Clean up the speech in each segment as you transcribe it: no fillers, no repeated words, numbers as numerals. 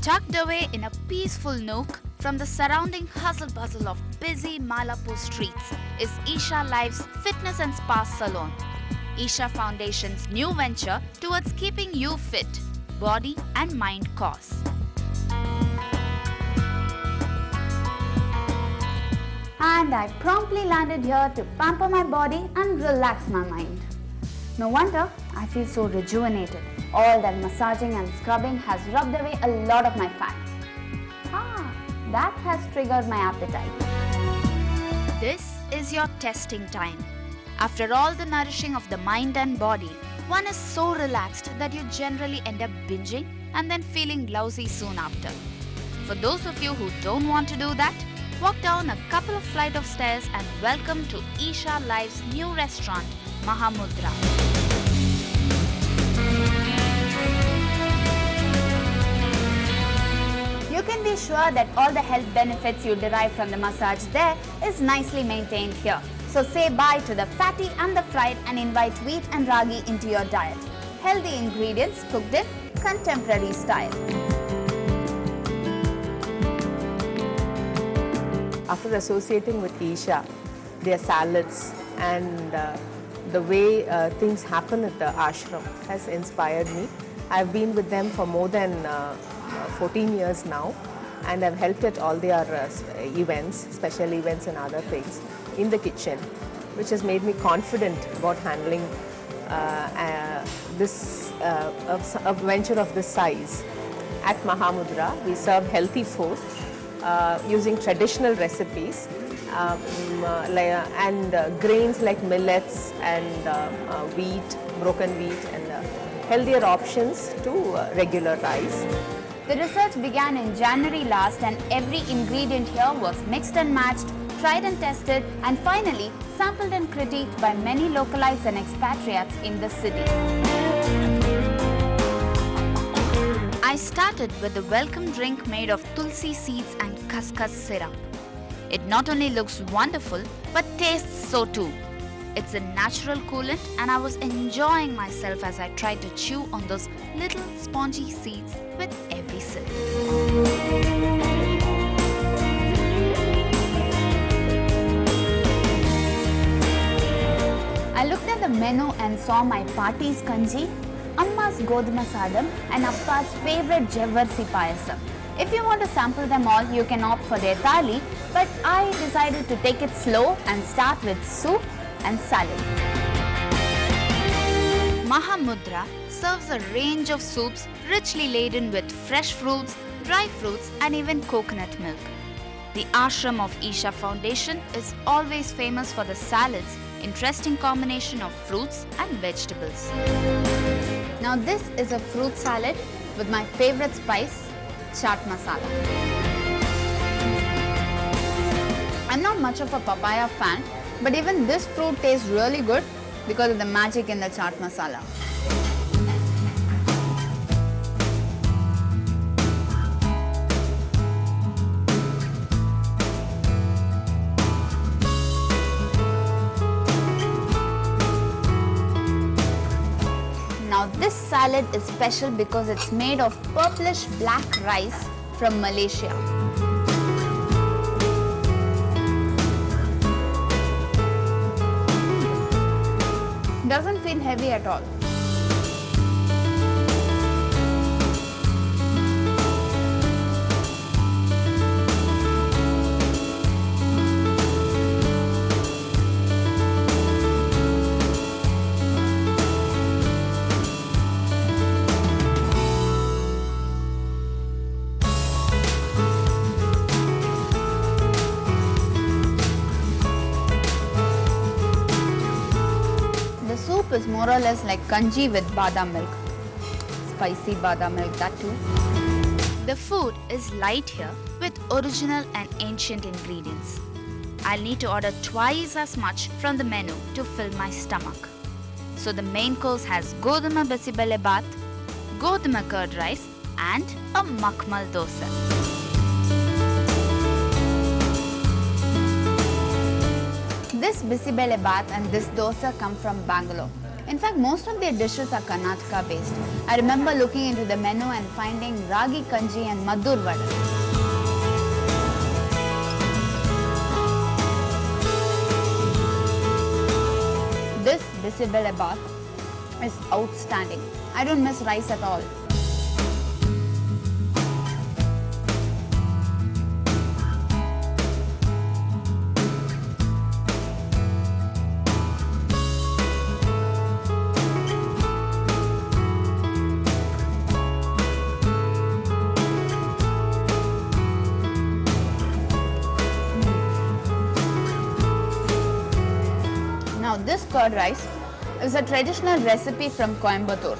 Tucked away in a peaceful nook from the surrounding hustle-bustle of busy Malapur streets is Isha Life's fitness and spa salon. Isha Foundation's new venture towards keeping you fit, body and mind cause. And I promptly landed here to pamper my body and relax my mind. No wonder I feel so rejuvenated. All that massaging and scrubbing has rubbed away a lot of my fat. That has triggered my appetite. This is your testing time. After all the nourishing of the mind and body, one is so relaxed that you generally end up binging and then feeling lousy soon after. For those of you who don't want to do that, walk down a couple of flights of stairs and welcome to Isha Life's new restaurant, Mahamudra. You can be sure that all the health benefits you derive from the massage there is nicely maintained here. So say bye to the fatty and the fried and invite wheat and ragi into your diet. Healthy ingredients cooked in contemporary style. After associating with Isha, their salads and the way things happen at the ashram has inspired me. I've been with them for more than 14 years now, and I've helped at all their events, special events and other things in the kitchen, which has made me confident about handling a venture of this size. At Mahamudra, we serve healthy food using traditional recipes and grains like millets and wheat, broken wheat, and healthier options to regular rice. The research began in January last, and every ingredient here was mixed and matched, tried and tested, and finally sampled and critiqued by many localites and expatriates in the city. I started with a welcome drink made of tulsi seeds and khaskhas syrup. It not only looks wonderful, but tastes so too. It's a natural coolant, and I was enjoying myself as I tried to chew on those little spongy seeds with every sip. I looked at the menu and saw my party's kanji, Amma's Goduma Sadam, and Appa's favorite Jawvarsi Payasam. If you want to sample them all, you can opt for their thali, but I decided to take it slow and start with soup and salad. Mahamudra serves a range of soups richly laden with fresh fruits, dry fruits, and even coconut milk. The ashram of Isha Foundation is always famous for the salads, interesting combination of fruits and vegetables. Now this is a fruit salad with my favorite spice, chaat masala. I'm not much of a papaya fan, but even this fruit tastes really good because of the magic in the chaat masala. Now this salad is special because it's made of purplish black rice from Malaysia. Doesn't feel heavy at all. Is more or less like kanji with badam milk. Spicy badam milk, that too. The food is light here with original and ancient ingredients. I'll need to order twice as much from the menu to fill my stomach. So the main course has Goduma Bisibele Bath, Goduma curd rice, and a Makmal dosa. This Bisibele Bath and this dosa come from Bangalore. In fact, most of their dishes are Karnataka based. I remember looking into the menu and finding ragi kanji and maddur vada. This bisibelabath is outstanding. I don't miss rice at all. Now this curd rice is a traditional recipe from Coimbatore.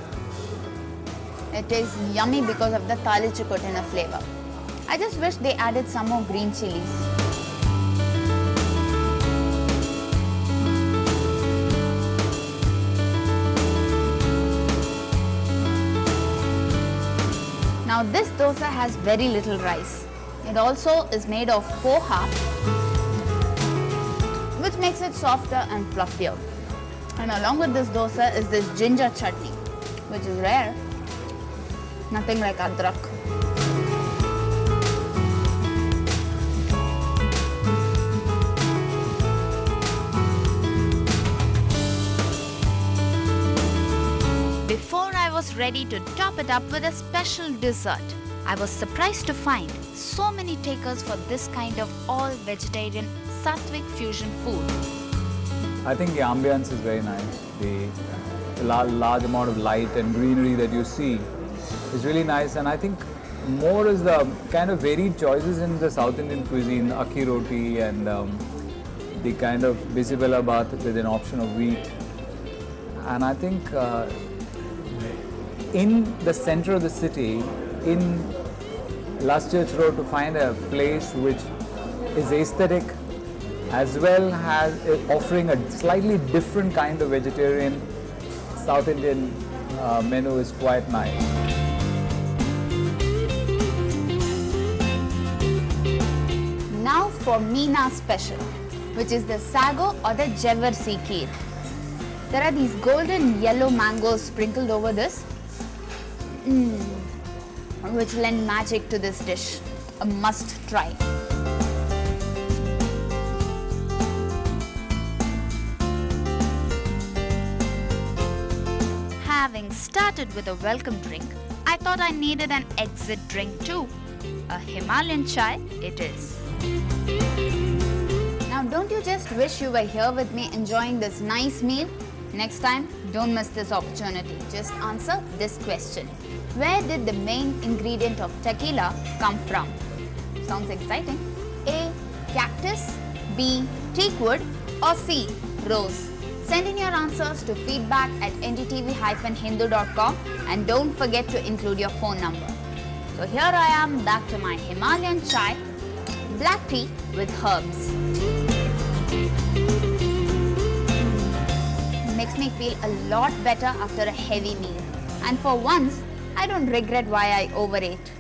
It is yummy because of the thalichikottina flavor. I just wish they added some more green chilies. Now this dosa has very little rice. It also is made of poha, which makes it softer and fluffier. And along with this dosa is this ginger chutney, which is rare. Nothing like adrak. Before I was ready to top it up with a special dessert, I was surprised to find so many takers for this kind of all-vegetarian Sattvic fusion food. I think the ambience is very nice. The large amount of light and greenery that you see is really nice, and I think more is the kind of varied choices in the South Indian cuisine, akhi roti and the kind of bisibelabath with an option of wheat. And I think in the center of the city, in Last Church Road, to find a place which is aesthetic as well as offering a slightly different kind of vegetarian South Indian menu is quite nice. Now for Meena special, which is the sago or the Jawarsi kheer. There are these golden yellow mangoes sprinkled over this, which lend magic to this dish. A must try. Having started with a welcome drink, I thought I needed an exit drink too. A Himalayan chai it is. Now don't you just wish you were here with me enjoying this nice meal? Next time, don't miss this opportunity. Just answer this question. Where did the main ingredient of tequila come from? Sounds exciting. A. Cactus, B. Teakwood, or C. Rose? Send in your answers to feedback@ndtv-hindu.com and don't forget to include your phone number. So here I am back to my Himalayan chai, black tea with herbs. Makes me feel a lot better after a heavy meal. And for once, I don't regret why I overate.